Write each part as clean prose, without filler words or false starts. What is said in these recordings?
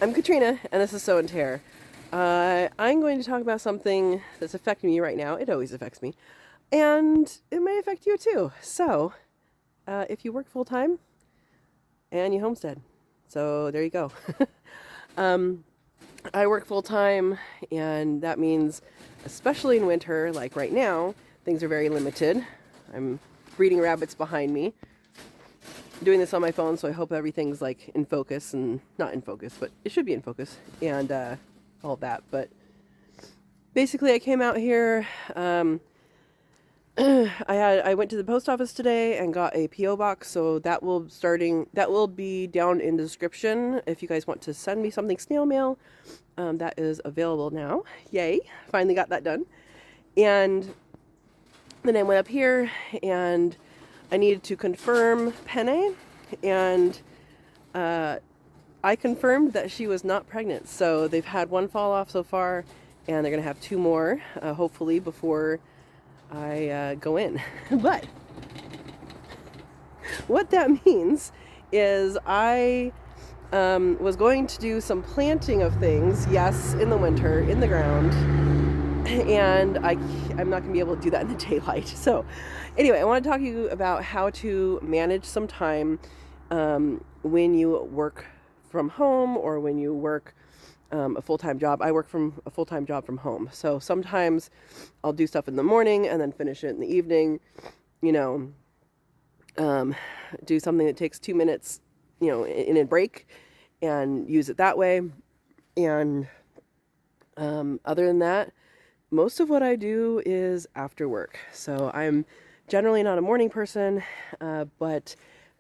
I'm Katrina, and this is So and Tare. I'm going to talk about something that's affecting me right now. It always affects me, and it may affect you too. So, if you work full time and you homestead, so there you go. I work full time, and that means, especially in winter, like right now, things are very limited. I'm breeding rabbits behind me. Doing this on my phone, so I hope everything's like in focus, and not in focus, but it should be in focus, and all that. Basically, I came out here. I went to the post office today and got a PO box, so that will be down in the description if you guys want to send me something snail mail. That is available now. Yay! Finally got that done. And then I went up here and I needed to confirm Penne, and I confirmed that she was not pregnant. So they've had one fall off so far, and they're going to have two more, hopefully, before I go in. But what that means is I was going to do some planting of things, yes, in the winter, in the ground, and I'm not going to be able to do that in the daylight. So anyway, I want to talk to you about how to manage some time when you work from home or when you work a full-time job. I work from a full-time job from home. So sometimes I'll do stuff in the morning and then finish it in the evening, do something that takes 2 minutes, in a break, and use it that way. And other than that, most of what I do is after work. So I'm generally not a morning person, but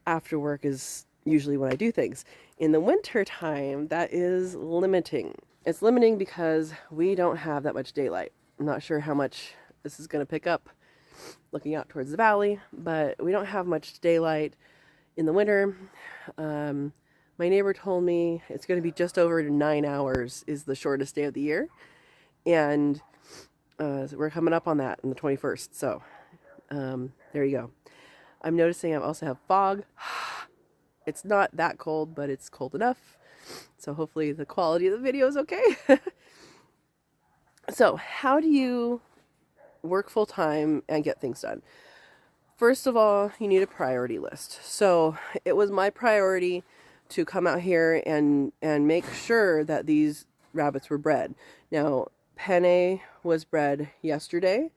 after work is usually when I do things. In the winter time, that is limiting. It's limiting because we don't have that much daylight. I'm not sure how much this is going to pick up looking out towards the valley, but we don't have much daylight in the winter. My neighbor told me it's going to be just over 9 hours is the shortest day of the year. And we're coming up on that on the 21st. So there you go. I'm noticing I also have fog. It's not that cold, but it's cold enough. So hopefully the quality of the video is okay. So how do you work full time and get things done? First of all, you need a priority list. So it was my priority to come out here and make sure that these rabbits were bred. Now, Penne was bred yesterday,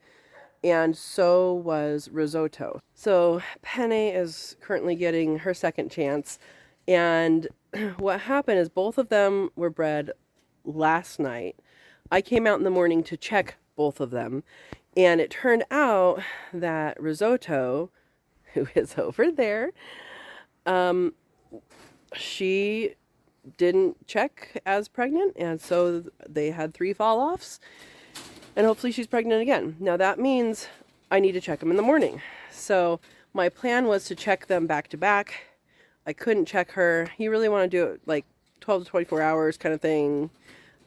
and so was Risotto. So Penne is currently getting her second chance, and what happened is both of them were bred last night. I came out in the morning to check both of them, and it turned out that Risotto, who is over there, she didn't check as pregnant, and so they had 3 fall-offs, and hopefully she's pregnant again. Now that means I need to check them in the morning. So my plan was to check them back to back. I couldn't check her. You really want to do it like 12 to 24 hours kind of thing.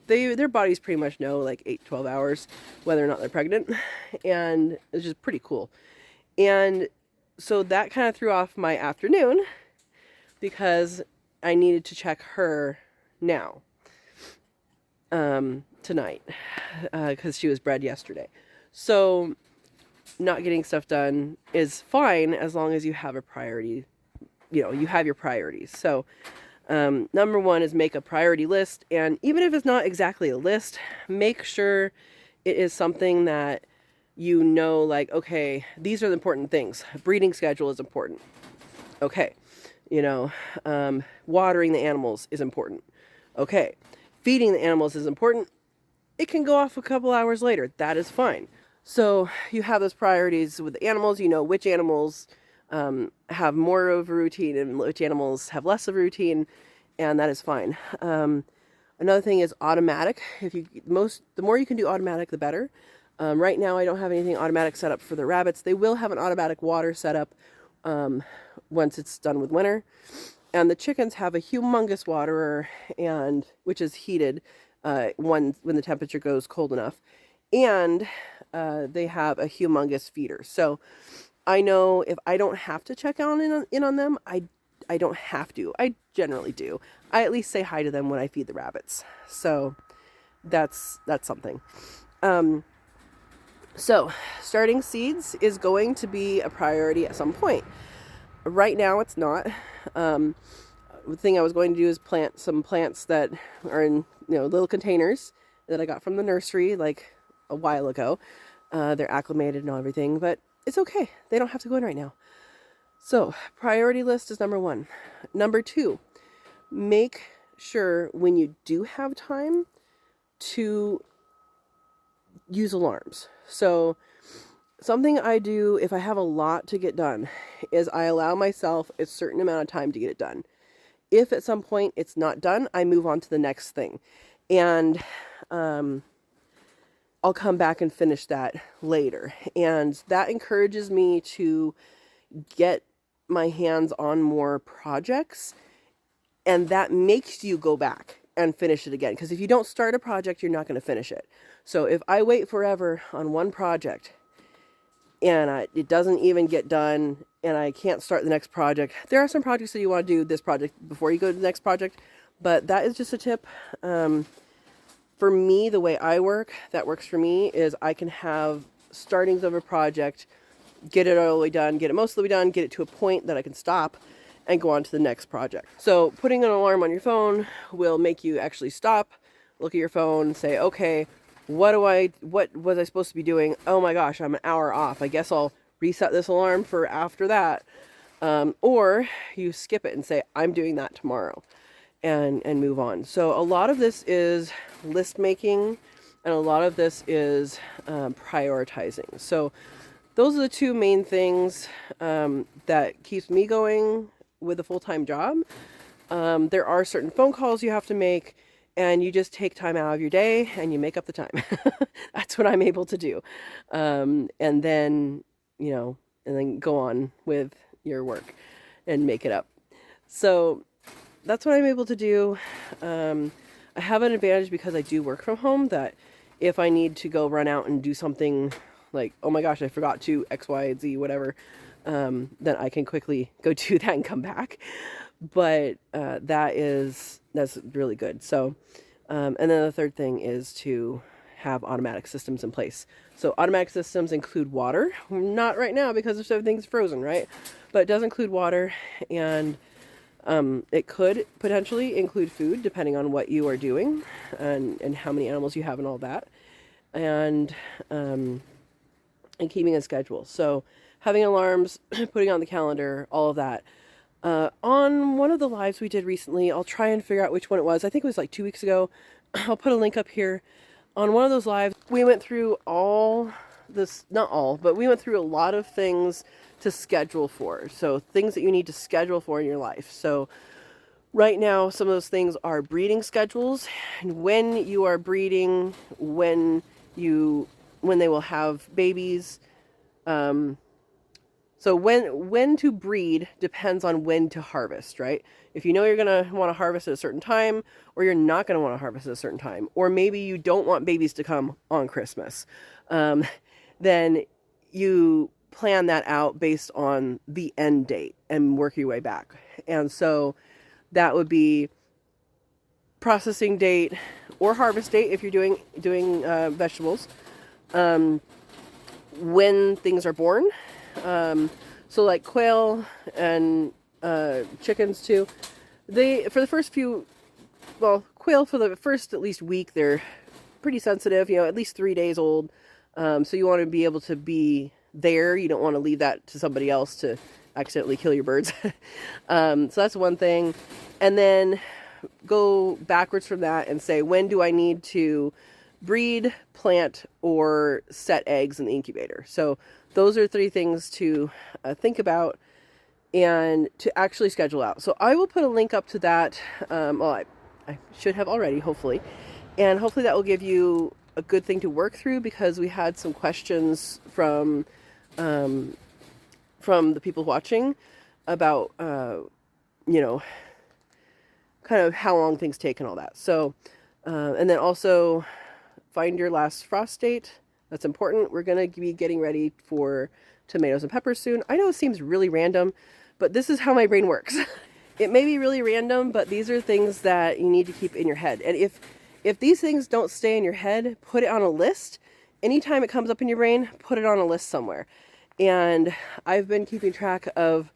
Their bodies pretty much know like 8 to 12 hours whether or not they're pregnant, and it's just pretty cool. And so that kind of threw off my afternoon because I needed to check her now, tonight, because she was bred yesterday. So not getting stuff done is fine as long as you have a priority, you have your priorities. So number one is make a priority list. And even if it's not exactly a list, make sure it is something that like, okay, these are the important things. Breeding schedule is important. Okay. Watering the animals is important. Okay. Feeding the animals is important. It can go off a couple hours later. That is fine. So you have those priorities with the animals. You know which animals have more of a routine and which animals have less of a routine, and that is fine. Another thing is automatic. The more you can do automatic, the better. Right now, I don't have anything automatic set up for the rabbits. They will have an automatic water set up once it's done with winter. And the chickens have a humongous waterer, which is heated when the temperature goes cold enough. And they have a humongous feeder. So I know if I don't have to check in on them, I don't have to. I generally do. I at least say hi to them when I feed the rabbits. So that's something. So starting seeds is going to be a priority at some point. Right now it's not. The thing I was going to do is plant some plants that are in, little containers that I got from the nursery like a while ago. They're acclimated and everything, but it's okay. They don't have to go in right now. So priority list is number 1. Number 2, make sure when you do have time to use alarms. So something I do if I have a lot to get done is I allow myself a certain amount of time to get it done. If at some point it's not done, I move on to the next thing. And I'll come back and finish that later. And that encourages me to get my hands on more projects. And that makes you go back and finish it again. Because if you don't start a project, you're not going to finish it. So if I wait forever on one project and it doesn't even get done and I can't start the next project, there are some projects that you want to do this project before you go to the next project. But that is just a tip. For me, the way I work, that works for me, is I can have startings of a project, get it all the way done, get it most of the way done, get it to a point that I can stop and go on to the next project. So putting an alarm on your phone will make you actually stop, look at your phone, say, okay, what was I supposed to be doing? Oh my gosh, I'm an hour off. I guess I'll reset this alarm for after that. Or you skip it and say, I'm doing that tomorrow, and move on. So a lot of this is list making, and a lot of this is prioritizing. So those are the 2 main things that keeps me going with a full-time job. There are certain phone calls you have to make, and you just take time out of your day and you make up the time. That's what I'm able to do. And then, and then go on with your work and make it up. So that's what I'm able to do. I have an advantage because I do work from home, that if I need to go run out and do something like, oh my gosh, I forgot to X, Y, Z, whatever, then I can quickly go do that and come back. But that's really good. So, and then the third thing is to have automatic systems in place. So automatic systems include water, not right now because everything's frozen, right? But it does include water, and it could potentially include food depending on what you are doing and how many animals you have and all that. And keeping a schedule. So having alarms, putting on the calendar, all of that. On one of the lives we did recently, I'll try and figure out which one it was. I think it was like 2 weeks ago. I'll put a link up here. On one of those lives, we went through not all, but we went through a lot of things to schedule for. So things that you need to schedule for in your life. So right now, some of those things are breeding schedules, and when you are breeding, when they will have babies. So when to breed depends on when to harvest, right? If you know you're going to want to harvest at a certain time, or you're not going to want to harvest at a certain time, or maybe you don't want babies to come on Christmas, then you plan that out based on the end date and work your way back. And so that would be processing date or harvest date if you're doing vegetables. When things are born. So like quail and chickens too, quail for the first at least week, they're pretty sensitive, at least 3 days old. So you want to be able to be there. You don't want to leave that to somebody else to accidentally kill your birds. So that's one thing. And then go backwards from that and say, when do I need to breed, plant, or set eggs in the incubator? So those are 3 things to think about and to actually schedule out. So I will put a link up to that. I should have already, hopefully. And hopefully that will give you a good thing to work through, because we had some questions from the people watching about, kind of how long things take and all that. So, and then also find your last frost date. That's important. We're going to be getting ready for tomatoes and peppers soon. I know it seems really random, but this is how my brain works. it may be really random, but these are things that you need to keep in your head. And if these things don't stay in your head, put it on a list. Anytime it comes up in your brain, put it on a list somewhere. And I've been keeping track of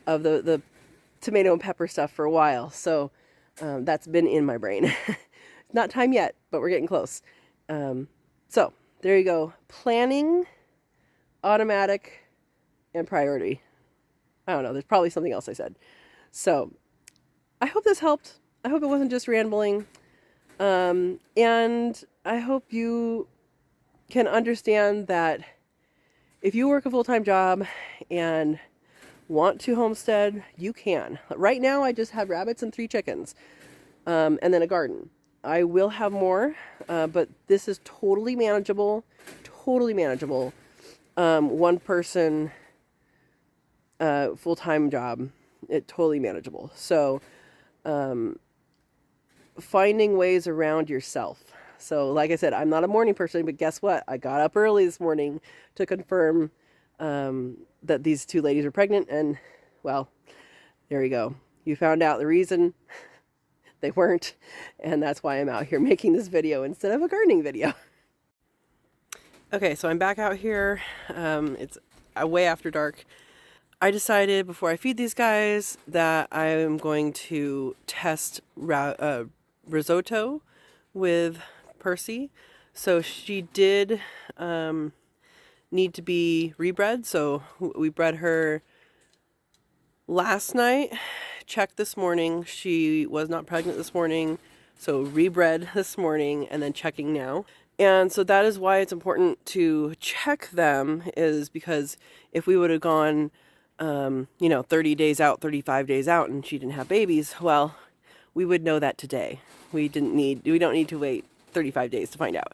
the tomato and pepper stuff for a while, so that's been in my brain. Not time yet, but we're getting close. So there you go. Planning, automatic, and priority. I don't know. There's probably something else I said. So I hope this helped. I hope it wasn't just rambling. And I hope you can understand that if you work a full-time job and want to homestead, you can. Right now, I just have rabbits and 3 chickens, and then a garden. I will have more, but this is totally manageable. Totally manageable. One person, full-time job, totally manageable. So, finding ways around yourself. So, like I said, I'm not a morning person, but guess what? I got up early this morning to confirm that these 2 ladies are pregnant, and, well, there you go. You found out the reason they weren't, and that's why I'm out here making this video instead of a gardening video. Okay, so I'm back out here. It's way after dark. I decided before I feed these guys that I'm going to test risotto with Percy. So she did need to be rebred. So we bred her last night, checked this morning. She was not pregnant this morning. So rebred this morning and then checking now. And so that is why it's important to check them, is because if we would have gone 30 days out, 35 days out, and she didn't have babies, well, we would know that today. We don't need to wait 35 days to find out.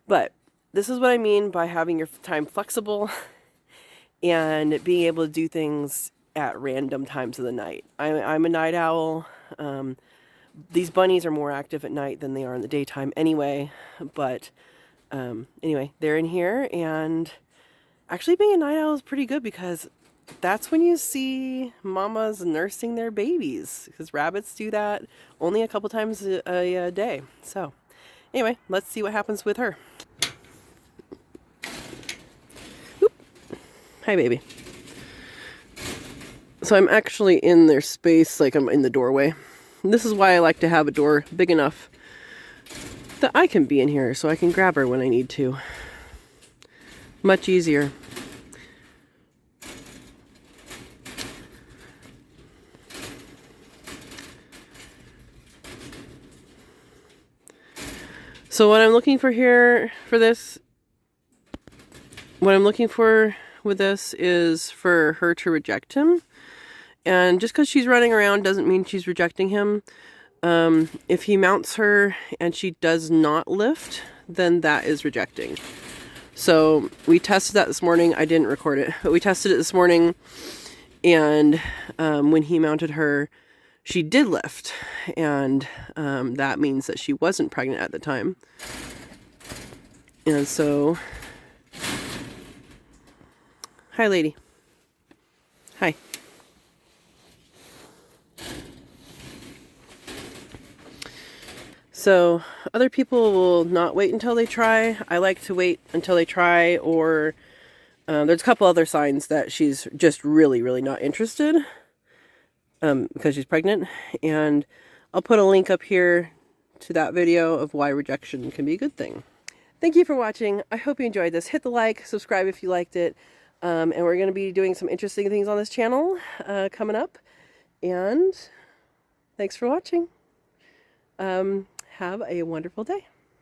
But this is what I mean by having your time flexible and being able to do things at random times of the night. I'm a night owl. These bunnies are more active at night than they are in the daytime anyway. But anyway, they're in here, and actually being a night owl is pretty good because that's when you see mamas nursing their babies, because rabbits do that only a couple times a day. So anyway, let's see what happens with her. Oop. Hi, baby. So I'm actually in their space, like I'm in the doorway. And this is why I like to have a door big enough that I can be in here so I can grab her when I need to. Much easier. So what I'm looking for here for this, what I'm looking for with this is for her to reject him. And just because she's running around doesn't mean she's rejecting him. If he mounts her and she does not lift, then that is rejecting. So we tested that this morning. I didn't record it, but we tested it this morning. And when he mounted her, she did lift. And that means that she wasn't pregnant at the time. And so, hi, lady. Hi. So other people will not wait until they try. I like to wait until they try, or there's a couple other signs that she's just really, really not interested because she's pregnant. And I'll put a link up here to that video of why rejection can be a good thing. Thank you for watching. I hope you enjoyed this. Hit the like, subscribe if you liked it. And we're going to be doing some interesting things on this channel coming up. And thanks for watching. Have a wonderful day.